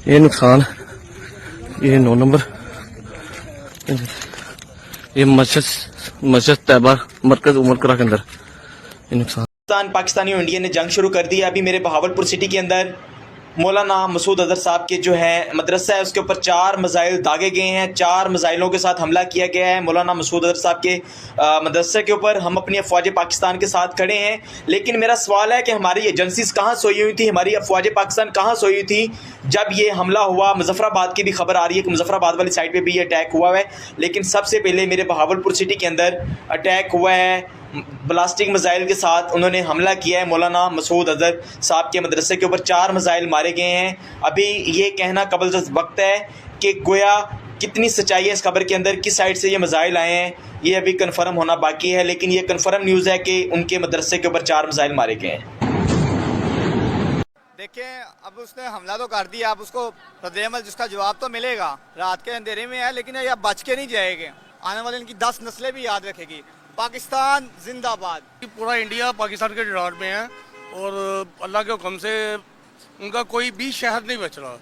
ये नुकसान, ये 9 नंबर, ये मस्जिद तैयबा मरकज उमर करा के अंदर ये नुकसान। पाकिस्तानी और इंडिया ने जंग शुरू कर दी है। अभी मेरे बहावलपुर सिटी के अंदर मौलाना मसूद अजहर साहब के जो है मदरसा है उसके ऊपर 4 मिसाइल दागे गए हैं। 4 मिसाइलों के साथ हमला किया गया है मौलाना मसूद अजहर साहब के मदरसे के ऊपर। हम अपनी अफवाज पाकिस्तान के साथ खड़े हैं, लेकिन मेरा सवाल है कि हमारी एजेंसीज कहाँ सोई हुई थी, हमारी अफवाज पाकिस्तान कहाँ सोई हुई थी जब ये हमला हुआ। मुजफ्फराबाद की भी खबर आ रही है कि मुजफ्फराबाद वाली साइड पर भी ये अटैक हुआ है, लेकिन सबसे पहले मेरे बहावलपुर सिटी के अंदर अटैक हुआ है ब्लास्टिक मिसाइल के साथ। उन्होंने हमला किया है मौलाना मसूद अजहर साहब के मदरसे के ऊपर। 4 मिसाइल मारे गए हैं। अभी ये कहना कबल वक्त है कि गोया कितनी सच्चाई है इस खबर के अंदर, किस साइड से ये मिसाइल आए हैं, ये अभी कंफर्म होना बाकी है। लेकिन ये कंफर्म न्यूज़ है कि उनके मदरसे के ऊपर 4 मिसाइल मारे गए हैं। देखिए, अब उसने हमला तो कर दिया, अब उसको रद्द-ए-अमल जिसका जवाब तो मिलेगा। रात के अंधेरे में है, लेकिन ये बच के नहीं जाएंगे। आने वाले इनकी 10 नस्लें भी याद रखेगी। पाकिस्तान जिंदाबाद। पूरा इंडिया पाकिस्तान के डिरार में है और अल्लाह के हुक्म से उनका कोई भी शहर नहीं बच रहा।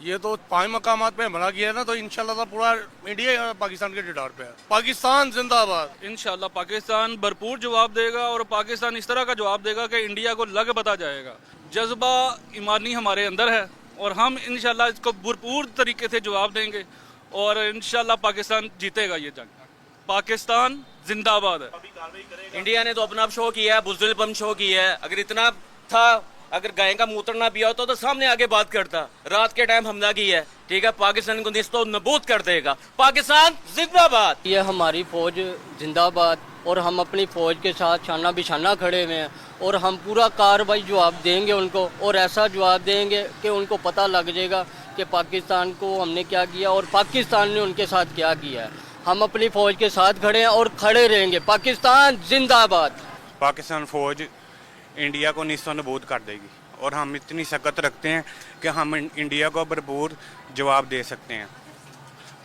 ये तो 5 मकामात पे हमला किया है ना, तो इंशाल्लाह पूरा इंडिया पाकिस्तान के डिरार पे है। पाकिस्तान जिंदाबाद। इंशाल्लाह पाकिस्तान भरपूर जवाब देगा और पाकिस्तान इस तरह का जवाब देगा कि इंडिया को लग पता जाएगा। जज्बा ईमानी हमारे अंदर है और हम इंशाल्लाह इसको भरपूर तरीके से जवाब देंगे और इंशाल्लाह पाकिस्तान जीतेगा ये जंग। पाकिस्तान जिंदाबाद है। इंडिया ने तो अपना शो किया है, बुज़दिलपन शो किया है। अगर इतना था, अगर गाय का मूत्र ना पिया होता तो सामने आगे बात करता। रात के टाइम हमला किया है, ठीक है, पाकिस्तान को निस्तो नबूद कर देगा। पाकिस्तान जिंदाबाद। ये हमारी फौज जिंदाबाद और हम अपनी फौज के साथ शाना बिशाना खड़े हुए हैं और हम पूरा कार्रवाई जवाब देंगे उनको, और ऐसा जवाब देंगे कि उनको पता लग जाएगा कि पाकिस्तान को हमने क्या किया और पाकिस्तान ने उनके साथ क्या किया है। हम अपनी फौज के साथ खड़े हैं और खड़े रहेंगे। पाकिस्तान जिंदाबाद। पाकिस्तान फौज इंडिया को निस्तो नबूद कर देगी और हम इतनी सख्त रखते हैं कि हम इंडिया को भरपूर जवाब दे सकते हैं।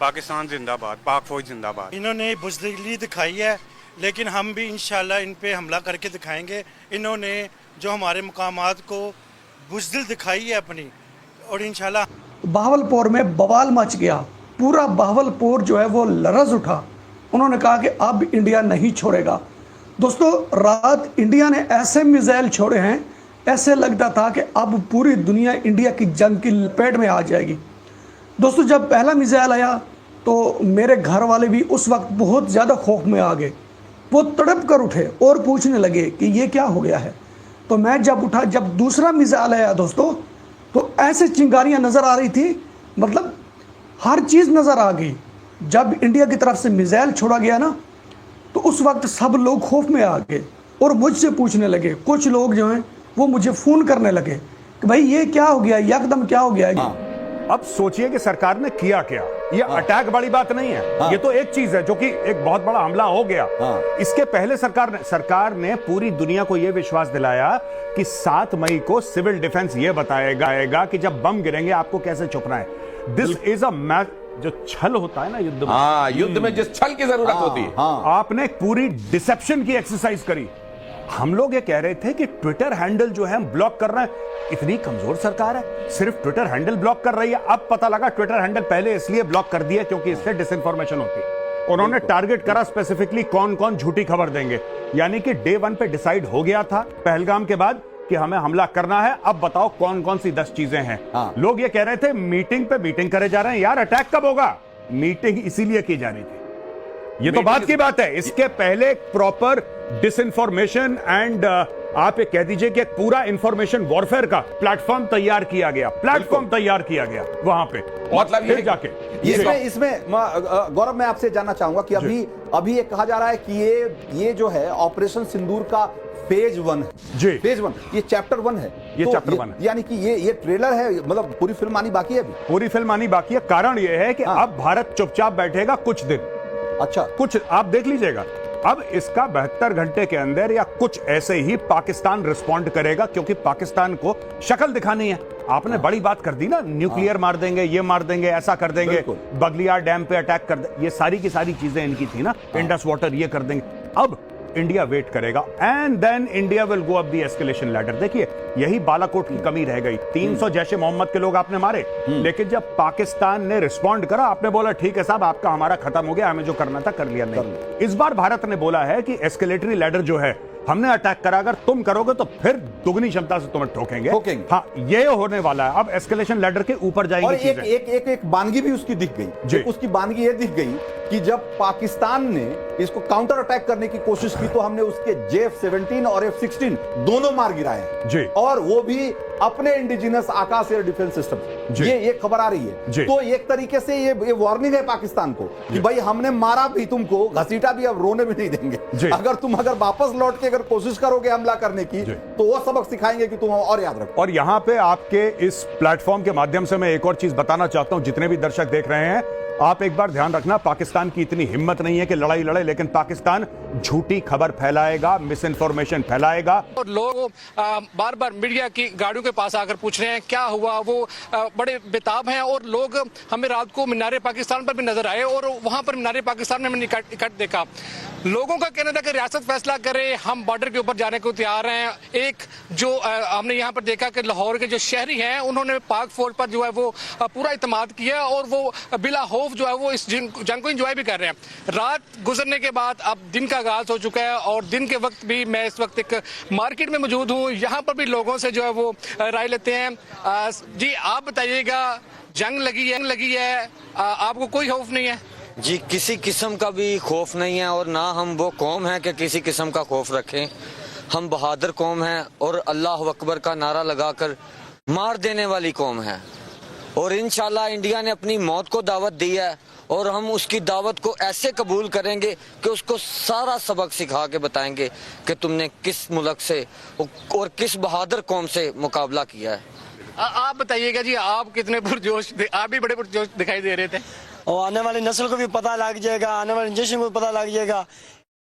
पाकिस्तान जिंदाबाद, पाक फौज जिंदाबाद। इन्होंने बुज़दिली दिखाई है, लेकिन हम भी इंशाल्लाह इन पे हमला करके दिखाएंगे। इन्होंने जो हमारे मकामात को बुज़दिल दिखाई है अपनी, और इंशाल्लाह बहावलपुर में बवाल मच गया। पूरा बहावलपुर जो है वो लरज उठा। उन्होंने कहा कि अब इंडिया नहीं छोड़ेगा। दोस्तों, रात इंडिया ने ऐसे मिसाइल छोड़े हैं, ऐसे लगता था कि अब पूरी दुनिया इंडिया की जंग की लपेट में आ जाएगी। दोस्तों, जब पहला मिसाइल आया तो मेरे घर वाले भी उस वक्त बहुत ज़्यादा खौफ में आ गए। वो तड़प कर उठे और पूछने लगे कि ये क्या हो गया है। तो मैं जब उठा, जब दूसरा मिसाइल आया दोस्तों, तो ऐसे चिंगारियाँ नज़र आ रही थी, मतलब हर चीज़ नज़र आ गई। जब इंडिया की तरफ से मिसाइल छोड़ा गया ना, तो उस वक्त सब लोग खौफ में आ गए और मुझसे पूछने लगे। कुछ लोग जो हैं वो मुझे फ़ोन करने लगे कि भाई ये क्या हो गया, यकदम क्या हो गया। अब सोचिए कि सरकार ने किया क्या। ये अटैक बड़ी बात नहीं है। ये तो एक चीज है जो कि एक बहुत बड़ा हमला हो गया। इसके पहले सरकार ने पूरी दुनिया को यह विश्वास दिलाया कि 7 मई को सिविल डिफेंस ये बताएगा कि जब बम गिरेंगे आपको कैसे छुपना है। This is a match. जो छल होता है ना युद्ध में, युद्ध में जिस छल की जरूरत होती है, आपने पूरी डिसेप्शन की एक्सरसाइज करी। हम लोग ये कह रहे थे कि ट्विटर हैंडल जो है हम ब्लॉक कर रहे हैं। इतनी कमजोर सरकार है, सिर्फ ट्विटर हैंडल ब्लॉक कर रही है। अब पता लगा ट्विटर हैंडल पहले इसलिए ब्लॉक कर दिया क्योंकि इससे डिसइंफॉर्मेशन होती है। उन्होंने टारगेट करा स्पेसिफिकली कौन कौन झूठी खबर देंगे। यानी कि डे 1 पे डिसाइड हो गया था पहलगाम के बाद कि हमें हमला करना है। अब बताओ कौन कौन सी 10 चीजें हैं। लोग ये कह रहे थे मीटिंग पे मीटिंग करे जा रहे हैं। यार अटैक कब होगा? मीटिंग इसीलिए की जा रही थी। ये तो बात की बात है। इसके पहले प्रॉपर डिसइंफॉर्मेशन एंड आप ये कह दीजिए कि पूरा इंफॉर्मेशन वॉरफेयर का प्लेटफॉर्म तैयार किया गया। वहां पे मतलब फिर जाके इसमें गौरव, मैं आपसे जानना चाहूंगा कि अभी ये कहा जा रहा है कि ये जो है ऑपरेशन सिंदूर का फेज 1 है जी। फेज 1 ये चैप्टर 1 है। ये चैप्टर 1 है, यानी कि ये ट्रेलर है, मतलब पूरी फिल्म आनी बाकी है। अभी पूरी फिल्म आनी बाकी है। कारण ये है कि अब भारत चुपचाप बैठेगा कुछ दिन। अच्छा, कुछ आप देख लीजिएगा। अब इसका 72 घंटे के अंदर या कुछ ऐसे ही पाकिस्तान रिस्पॉन्ड करेगा, क्योंकि पाकिस्तान को शक्ल दिखानी है। आपने बड़ी बात कर दी ना, न्यूक्लियर मार देंगे, ये मार देंगे, ऐसा कर देंगे, बगलियार डैम पे अटैक कर देंगे। ये सारी की सारी चीजें इनकी थी ना, इंडस वाटर ये कर देंगे। अब इंडिया वेट करेगा and then India will go up the escalation ladder. देखिए यही बालाकोट की कमी रह गई। 300 जैशे मोहम्मद के लोग आपने मारे, लेकिन जब पाकिस्तान ने रिस्पॉन्ड करा आपने बोला ठीक है साहब आपका हमारा खत्म हो गया, हमें जो करना था कर लिया। नहीं, इस बार भारत ने बोला है कि एस्केलेटरी लैडर जो है हमने अटैक करा, अगर तुम करोगे तो फिर दुगनी क्षमता से तुम्हें ठोकेंगे। हाँ, ये होने वाला है। अब एस्केलेशन लैडर के ऊपर जाएंगे। और एक बानगी भी उसकी दिख गई। उसकी बानगी ये दिख गई कि जब पाकिस्तान ने इसको काउंटर अटैक करने की कोशिश की तो हमने उसके JF-17 और F-16 दोनों मार गिराए जी, और वो भी अपने इंडिजिनस आकाश एयर डिफेंस सिस्टम। ये खबर आ रही है। तो एक तरीके से ये वार्निंग है पाकिस्तान को कि भाई हमने मारा भी तुमको, घसीटा भी, अब रोने भी नहीं देंगे। अगर वापस लौट के अगर कोशिश करोगे हमला करने की तो वो सबक सिखाएंगे कि तुम और याद रखो। और यहां पे आपके इस प्लेटफॉर्म के माध्यम से मैं एक और चीज बताना चाहता हूं, जितने भी दर्शक देख रहे हैं आप एक बार ध्यान रखना, पाकिस्तान की इतनी हिम्मत नहीं है कि लड़ाई लड़े, लेकिन पाकिस्तान झूठी खबर फैलाएगा, मिस इन्फॉर्मेशन फैलाएगा। और लोग बार बार मीडिया की गाड़ियों के पास आकर पूछ रहे हैं क्या हुआ, वो बड़े बेताब हैं। और लोग हमें रात को मीनार पाकिस्तान पर भी नजर आए और वहां पर मीनार पाकिस्तान में हमने इकट्ठ देखा। लोगों का कहना था कि रियासत फैसला करे, हम बॉर्डर के ऊपर जाने को तैयार हैं। एक जो हमने यहाँ पर देखा कि लाहौर के जो शहरी हैं उन्होंने पाक फौज पर जो है वो पूरा इत्मीनाद किया और वो बिला खौफ जो है वो इस जंग को एंजॉय भी कर रहे हैं। रात गुजरने के बाद अब दिन का आगाज हो चुका है और दिन के वक्त भी मैं इस वक्त एक मार्केट में मौजूद हूँ। यहाँ पर भी लोगों से जो है वो राय लेते हैं। जी आप बताइएगा, जंग लगी है, आपको कोई खौफ नहीं है? जी किसी किस्म का भी खौफ नहीं है और ना हम वो कौम है कि किसी किस्म का खौफ रखें। हम बहादुर कौम है और अल्लाह अकबर का नारा लगाकर मार देने वाली कौम है। और इंशाल्लाह इंडिया ने अपनी मौत को दावत दी है और हम उसकी दावत को ऐसे कबूल करेंगे कि उसको सारा सबक सिखा के बताएंगे कि तुमने किस मुल्क से और किस बहादुर कौम से मुकाबला किया है। आप बताइएगा जी, आप कितने पुरजोश, आप भी बड़े पुरजोश दिखाई दे रहे थे। और आने वाली नस्ल को भी पता लग जाएगा, आने वाली जनरेशन को भी पता लग जाएगा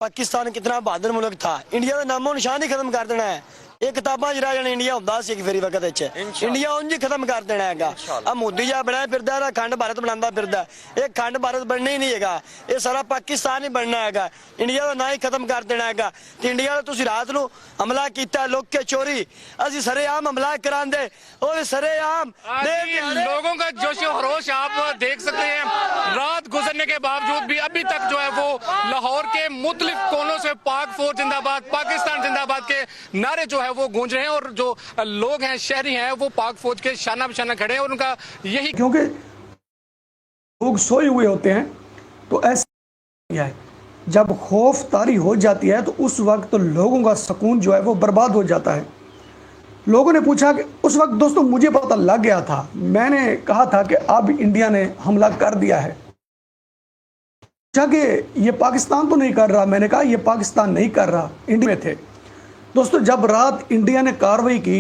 पाकिस्तान कितना बहादुर मुल्क था। इंडिया का नामो निशान ही खत्म कर देना है। ਇਹ ਕਿਤਾਬਾਂ ਜਿਹੜਾ ਜਣ ਇੰਡੀਆ ਹੁੰਦਾ ਸੀ ਇੱਕ ਫੇਰੀ ਵਕਤ ਵਿੱਚ ਇੰਡੀਆ ਉਂਝ ਹੀ ਖਤਮ ਕਰ ਦੇਣਾ ਹੈਗਾ। ਆ ਮੋਦੀ ਜਿਹਾ ਬਣਿਆ ਫਿਰਦਾ ਹੈ, ਖੰਡ ਭਾਰਤ ਬਣਾਉਂਦਾ ਫਿਰਦਾ। ਇਹ ਖੰਡ ਭਾਰਤ ਬਣਨਾ ਹੀ ਨਹੀਂ ਹੈਗਾ, ਇਹ ਸਾਰਾ ਪਾਕਿਸਤਾਨ ਹੀ ਬਣਨਾ ਹੈਗਾ। ਇੰਡੀਆ ਦਾ ਨਾਂ ਹੀ ਖਤਮ ਕਰ ਦੇਣਾ ਹੈਗਾ। ਤੇ ਇੰਡੀਆ ਦਾ ਤੁਸੀਂ ਰਾਤ ਨੂੰ ਹਮਲਾ ਕੀਤਾ, ਲੁੱਕ ਕੇ ਚੋਰੀ, ਅਸੀਂ ਸਰੇਆਮ ਹਮਲਾ ਕਰਾਂਦੇ और सरेआम। लोगों का जोश और खरोश आप देख सकते हैं। रात गुजरने के बावजूद भी अभी तक जो है वो लाहौर के मुख्तलिफ कोनों से पाक फौज जिंदाबाद, पाकिस्तान जिंदाबाद के नारे जो है वो गूंज रहे हैं और जो लोग हैं, शहरी हैं, वो पाक फौज के शाना बिशाना खड़े हैं और उनका यही, क्योंकि लोग सोए हुए होते हैं तो ऐसा है जब खौफ तारी हो जाती है तो उस वक्त लोगों का सुकून जो है वो बर्बाद हो जाता है। लोगों ने पूछा कि उस वक्त दोस्तों मुझे पता लग गया था, मैंने कहा था कि अब इंडिया ने हमला कर दिया है। पूछा कि ये पाकिस्तान तो नहीं कर रहा, मैंने कहा ये पाकिस्तान नहीं कर रहा, इंडिया में थे। दोस्तों जब रात इंडिया ने कार्रवाई की,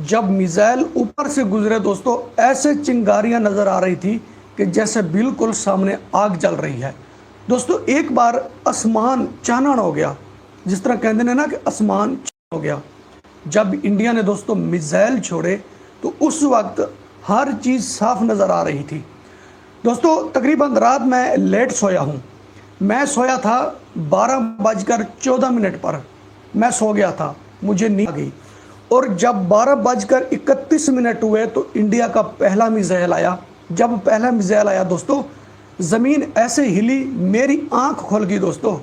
जब मिसाइल ऊपर से गुजरे दोस्तों ऐसे चिंगारियां नजर आ रही थी कि जैसे बिल्कुल सामने आग जल रही है। दोस्तों एक बार आसमान चानन हो गया, जिस तरह कहते हैं ना कि आसमान हो गया। जब इंडिया ने दोस्तों मिसाइल छोड़े तो उस वक्त हर चीज़ साफ नज़र आ रही थी। दोस्तों तकरीबन रात मैं लेट सोया हूँ। मैं सोया था 12:14 पर मैं सो गया था, मुझे नींद आ गई। और जब 12:31 हुए तो इंडिया का पहला मिसाइल आया। जब पहला मिसाइल आया दोस्तों ज़मीन ऐसे हिली, मेरी आंख खुल गई दोस्तों।